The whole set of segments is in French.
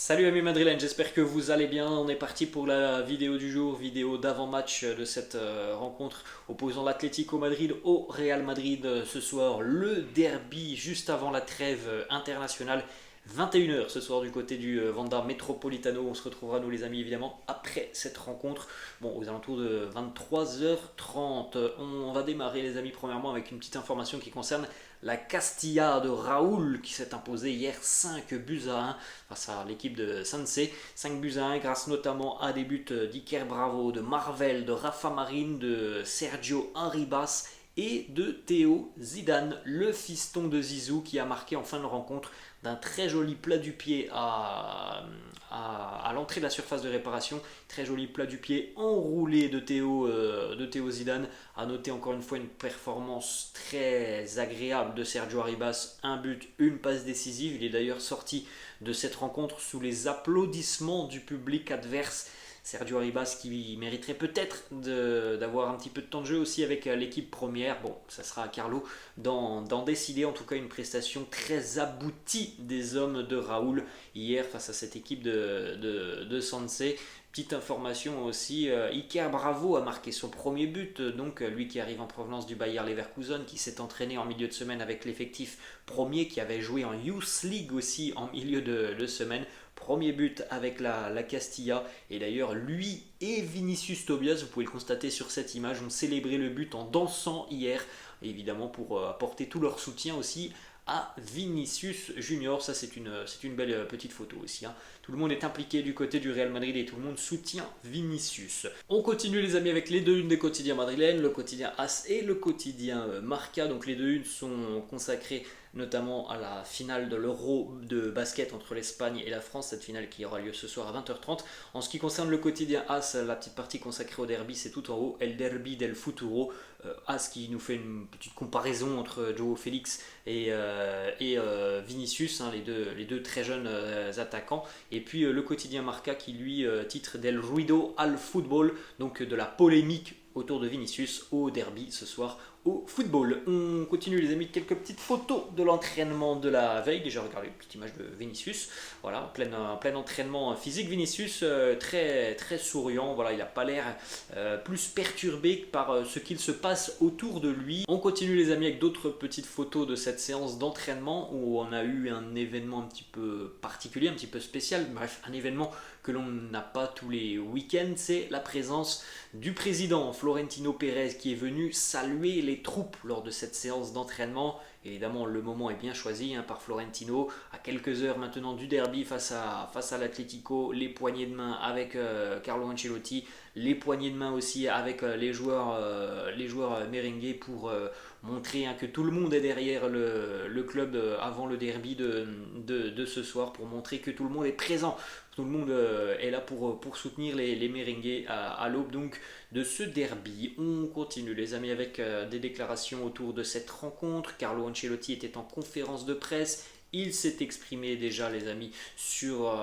Salut amis madrilènes, j'espère que vous allez bien. On est parti pour la vidéo du jour, vidéo d'avant-match de cette rencontre opposant l'Atlético Madrid au Real Madrid ce soir. Le derby juste avant la trêve internationale. 21h ce soir du côté du Wanda Metropolitano. On se retrouvera nous les amis évidemment après cette rencontre. Bon, aux alentours de 23h30. On va démarrer les amis premièrement avec une petite information qui concerne la Castilla de Raúl qui s'est imposée hier 5 buts à 1 face à l'équipe de Sanse. 5 buts à 1 grâce notamment à des buts d'Iker Bravo, de Marvel, de Rafa Marin, de Sergio Arribas et de Théo Zidane, le fiston de Zizou qui a marqué en fin de rencontre d'un très joli plat du pied à l'entrée de la surface de réparation. Très joli plat du pied enroulé de Théo Zidane. A noter encore une fois une performance très agréable de Sergio Arribas. Un but, une passe décisive. Il est d'ailleurs sorti de cette rencontre sous les applaudissements du public adverse. Sergio Arribas qui mériterait peut-être d'avoir un petit peu de temps de jeu aussi avec l'équipe première. Bon, ça sera à Carlo d'en décider. En tout cas, une prestation très aboutie des hommes de Raúl hier face à cette équipe de Sanse. Petite information aussi, Iker Bravo a marqué son premier but, donc lui qui arrive en provenance du Bayer Leverkusen, qui s'est entraîné en milieu de semaine avec l'effectif premier, qui avait joué en Youth League aussi en milieu de semaine. Premier but avec la Castilla, et d'ailleurs lui et Vinicius Tobias, vous pouvez le constater sur cette image, ont célébré le but en dansant hier, évidemment pour apporter tout leur soutien aussi à Vinicius Junior. Ça c'est une belle petite photo aussi, hein. Tout le monde est impliqué du côté du Real Madrid et tout le monde soutient Vinicius. On continue les amis avec les deux unes des quotidiens madrilènes, le quotidien AS et le quotidien Marca. Donc les deux unes sont consacrées notamment à la finale de l'Euro de basket entre l'Espagne et la France, cette finale qui aura lieu ce soir à 20h30. En ce qui concerne le quotidien AS, la petite partie consacrée au derby, c'est tout en haut, El Derby del Futuro. AS qui nous fait une petite comparaison entre Joao Félix et Vinicius, hein, les deux très jeunes attaquants. Et puis le quotidien Marca qui lui titre Del Ruido al Fútbol, donc de la polémique autour de Vinicius au derby ce soir au football. On continue les amis, quelques petites photos de l'entraînement de la veille. Déjà regardez une petite image de Vinicius, voilà, plein entraînement physique. Vinicius très, très souriant, voilà, il n'a pas l'air plus perturbé par ce qu'il se passe autour de lui. On continue les amis avec d'autres petites photos de cette séance d'entraînement où on a eu un événement un petit peu particulier, un petit peu spécial, bref un événement que l'on n'a pas tous les week-ends, c'est la présence du président Florentino Pérez qui est venu saluer les troupes lors de cette séance d'entraînement. Évidemment, le moment est bien choisi par Florentino. À quelques heures maintenant du derby face à l'Atlético, les poignées de main avec Carlo Ancelotti, les poignées de main aussi avec les joueurs merengues pour montrer que tout le monde est derrière le club avant le derby de ce soir, pour montrer que tout le monde est présent. Tout le monde est là pour soutenir les merengues à l'aube donc de ce derby. On continue les amis avec des déclarations autour de cette rencontre. Carlo Ancelotti était en conférence de presse. Il s'est exprimé déjà les amis sur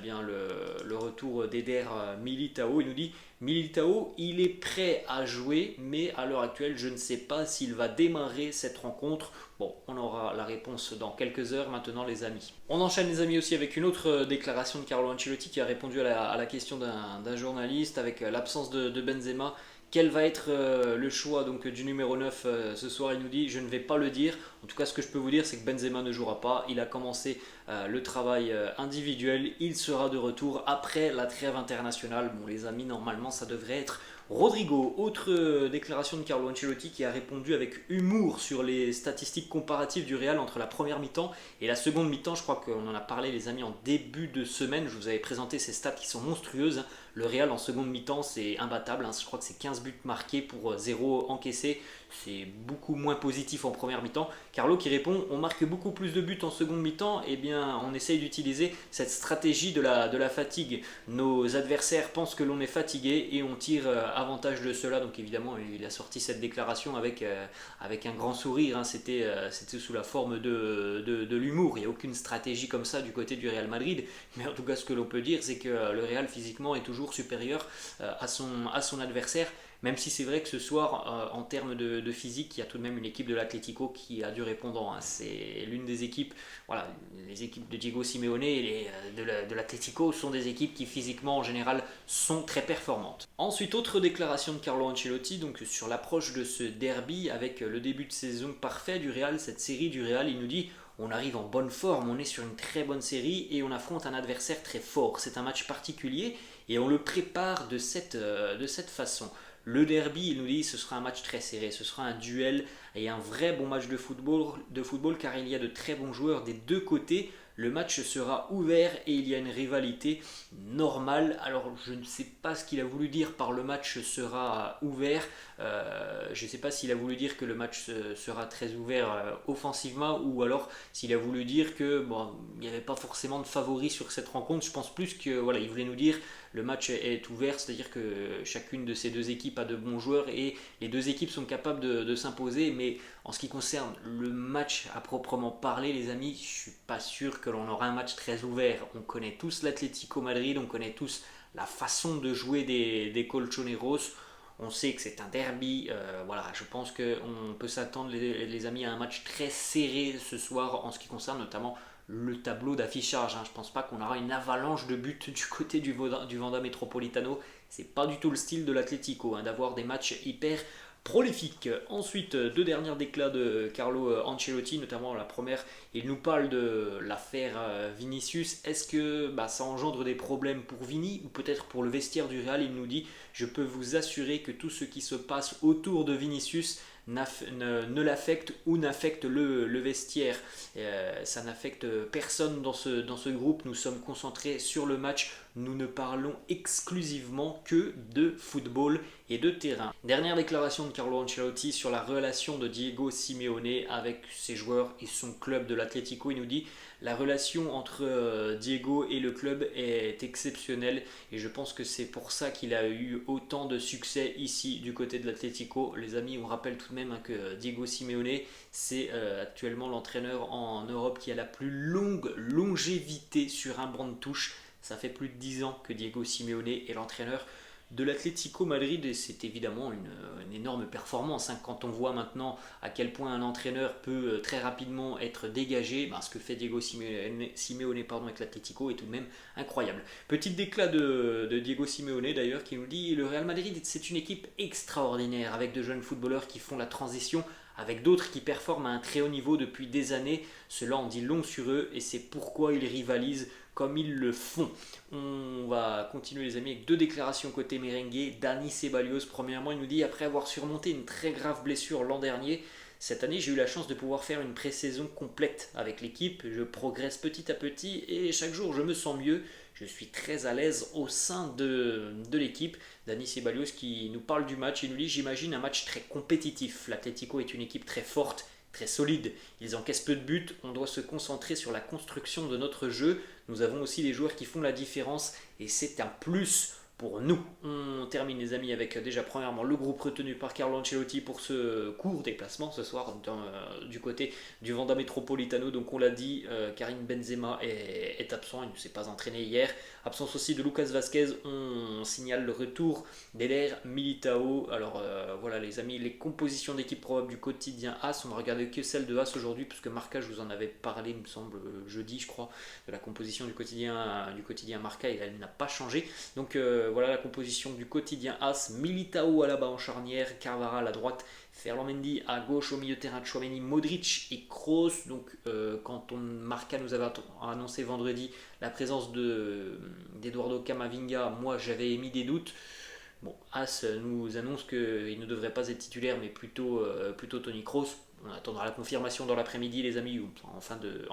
le retour d'Eder Militao. Il nous dit: Militao, il est prêt à jouer, mais à l'heure actuelle, je ne sais pas s'il va démarrer cette rencontre. Bon, on aura la réponse dans quelques heures maintenant les amis. On enchaîne les amis aussi avec une autre déclaration de Carlo Ancelotti qui a répondu à la question d'un journaliste avec l'absence de Benzema. Quel va être le choix donc, du numéro 9 ce soir? Il nous dit: je ne vais pas le dire. En tout cas, ce que je peux vous dire, c'est que Benzema ne jouera pas. Il a commencé le travail individuel. Il sera de retour après la trêve internationale. Bon, les amis, normalement, ça devrait être Rodrigo. Autre déclaration de Carlo Ancelotti qui a répondu avec humour sur les statistiques comparatives du Real entre la première mi-temps et la seconde mi-temps. Je crois qu'on en a parlé les amis en début de semaine. Je vous avais présenté ces stats qui sont monstrueuses. Le Real en seconde mi-temps c'est imbattable. Je crois que c'est 15 buts marqués pour 0 encaissés. C'est beaucoup moins positif en première mi-temps. Carlo qui répond: on marque beaucoup plus de buts en seconde mi-temps. Eh bien on essaye d'utiliser cette stratégie de la fatigue. Nos adversaires pensent que l'on est fatigué et on tire avantage de cela. Donc évidemment il a sorti cette déclaration avec un grand sourire. C'était sous la forme de l'humour. Il n'y a aucune stratégie comme ça du côté du Real Madrid. Mais en tout cas ce que l'on peut dire, c'est que le Real physiquement est toujours supérieur à son adversaire. même si c'est vrai que ce soir, en termes de physique, il y a tout de même une équipe de l'Atlético qui a du répondant, hein. C'est l'une des équipes, voilà, les équipes de Diego Simeone et de l'Atlético sont des équipes qui physiquement en général sont très performantes. Ensuite, autre déclaration de Carlo Ancelotti, donc sur l'approche de ce derby avec le début de saison parfait du Real, cette série du Real, il nous dit: on arrive en bonne forme, on est sur une très bonne série et on affronte un adversaire très fort. C'est un match particulier et on le prépare de cette façon. Le derby, il nous dit, ce sera un match très serré, ce sera un duel et un vrai bon match de football car il y a de très bons joueurs des deux côtés. Le match sera ouvert et il y a une rivalité normale. Alors je ne sais pas ce qu'il a voulu dire par le match sera ouvert. Je ne sais pas s'il a voulu dire que le match sera très ouvert offensivement ou alors s'il a voulu dire que bon, il n'y avait pas forcément de favoris sur cette rencontre. Je pense plus que voilà, il voulait nous dire le match est ouvert, c'est-à-dire que chacune de ces deux équipes a de bons joueurs et les deux équipes sont capables de s'imposer. Mais en ce qui concerne le match à proprement parler, les amis, je ne suis pas sûr que l'on aura un match très ouvert. On connaît tous l'Atlético Madrid, on connaît tous la façon de jouer des Colchoneros. On sait que c'est un derby. Voilà, je pense qu'on peut s'attendre, les amis, à un match très serré ce soir en ce qui concerne notamment le tableau d'affichage. Je ne pense pas qu'on aura une avalanche de buts du côté du Wanda Metropolitano. C'est pas du tout le style de l'Atlético d'avoir des matchs hyper prolifiques. Ensuite, deux dernières déclats de Carlo Ancelotti, notamment la première, il nous parle de l'affaire Vinicius. Est-ce que ça engendre des problèmes pour Vini ou peut-être pour le vestiaire du Real? Il nous dit: je peux vous assurer que tout ce qui se passe autour de Vinicius ne l'affecte ou n'affecte le vestiaire. Ça n'affecte personne dans ce groupe. Nous sommes concentrés sur le match. Nous ne parlons exclusivement que de football et de terrain. Dernière déclaration de Carlo Ancelotti sur la relation de Diego Simeone avec ses joueurs et son club de l'Atlético. Il nous dit: la relation entre Diego et le club est exceptionnelle et je pense que c'est pour ça qu'il a eu autant de succès ici du côté de l'Atlético. Les amis, on rappelle tout de même que Diego Simeone, c'est actuellement l'entraîneur en Europe qui a la plus longue longévité sur un banc de touche. Ça fait plus de 10 ans que Diego Simeone est l'entraîneur de l'Atlético Madrid et c'est évidemment une énorme performance quand on voit maintenant à quel point un entraîneur peut très rapidement être dégagé. Ce que fait Diego Simeone avec l'Atlético est tout de même incroyable. Petit déclat de Diego Simeone d'ailleurs qui nous dit: le Real Madrid c'est une équipe extraordinaire avec de jeunes footballeurs qui font la transition avec d'autres qui performent à un très haut niveau depuis des années. Cela en dit long sur eux et c'est pourquoi ils rivalisent comme ils le font. On va continuer les amis avec deux déclarations côté merengue. Dani Ceballos, premièrement, il nous dit: après avoir surmonté une très grave blessure l'an dernier, cette année j'ai eu la chance de pouvoir faire une pré-saison complète avec l'équipe. Je progresse petit à petit et chaque jour je me sens mieux. Je suis très à l'aise au sein de l'équipe. Dani Ceballos qui nous parle du match, il nous dit: j'imagine un match très compétitif. L'Atlético est une équipe très forte, très solide. Ils encaissent peu de buts. On doit se concentrer sur la construction de notre jeu. Nous avons aussi des joueurs qui font la différence et c'est un plus pour nous. On termine les amis avec déjà premièrement le groupe retenu par Carlo Ancelotti pour ce court déplacement ce soir du côté du Wanda Metropolitano. Donc on l'a dit, Karim Benzema est absent, il ne s'est pas entraîné hier. Absence aussi de Lucas Vazquez. On signale le retour d'Eder Militao. Alors voilà les amis, les compositions d'équipe probables du quotidien AS. On va regarder que celle de AS aujourd'hui puisque Marca, je vous en avais parlé il me semble jeudi je crois, de la composition du quotidien Marca et elle n'a pas changé. Donc voilà la composition du quotidien AS: Militao à la bas en charnière, Carvajal à droite, Ferland Mendy à gauche, au milieu de terrain Tchouaméni, Modric et Kroos. Donc quand Marca nous avait annoncé vendredi la présence d'Eduardo Camavinga, moi j'avais émis des doutes. Bon, As nous annonce qu'il ne devrait pas être titulaire mais plutôt Toni Kroos. On attendra la confirmation dans l'après-midi les amis, ou en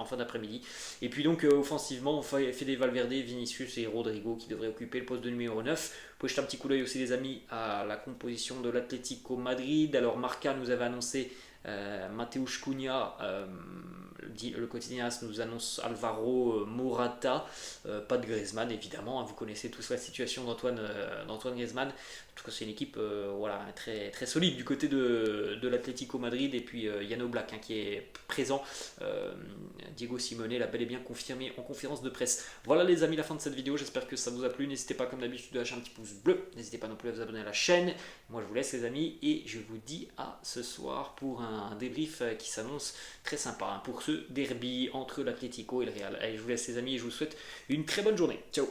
fin d'après-midi. Et puis donc offensivement, on fait Fede Valverde, Vinicius et Rodrigo qui devraient occuper le poste de numéro 9. Vous pouvez jeter un petit coup d'œil aussi les amis à la composition de l'Atlético Madrid. Alors Marca nous avait annoncé Mateusz Cunha le quotidien AS nous annonce Alvaro Morata, pas de Griezmann évidemment, hein, vous connaissez tous la situation d'Antoine Griezmann. En tout cas, c'est une équipe voilà, très, très solide du côté de l'Atlético Madrid. Et puis Yann Oblak hein, qui est présent. Diego Simeone l'a bel et bien confirmé en conférence de presse. Voilà les amis, la fin de cette vidéo. J'espère que ça vous a plu. N'hésitez pas comme d'habitude de lâcher un petit pouce bleu. N'hésitez pas non plus à vous abonner à la chaîne. Moi je vous laisse les amis et je vous dis à ce soir pour un débrief qui s'annonce très sympa hein, pour ce derby entre l'Atlético et le Real. Allez, je vous laisse les amis et je vous souhaite une très bonne journée. Ciao.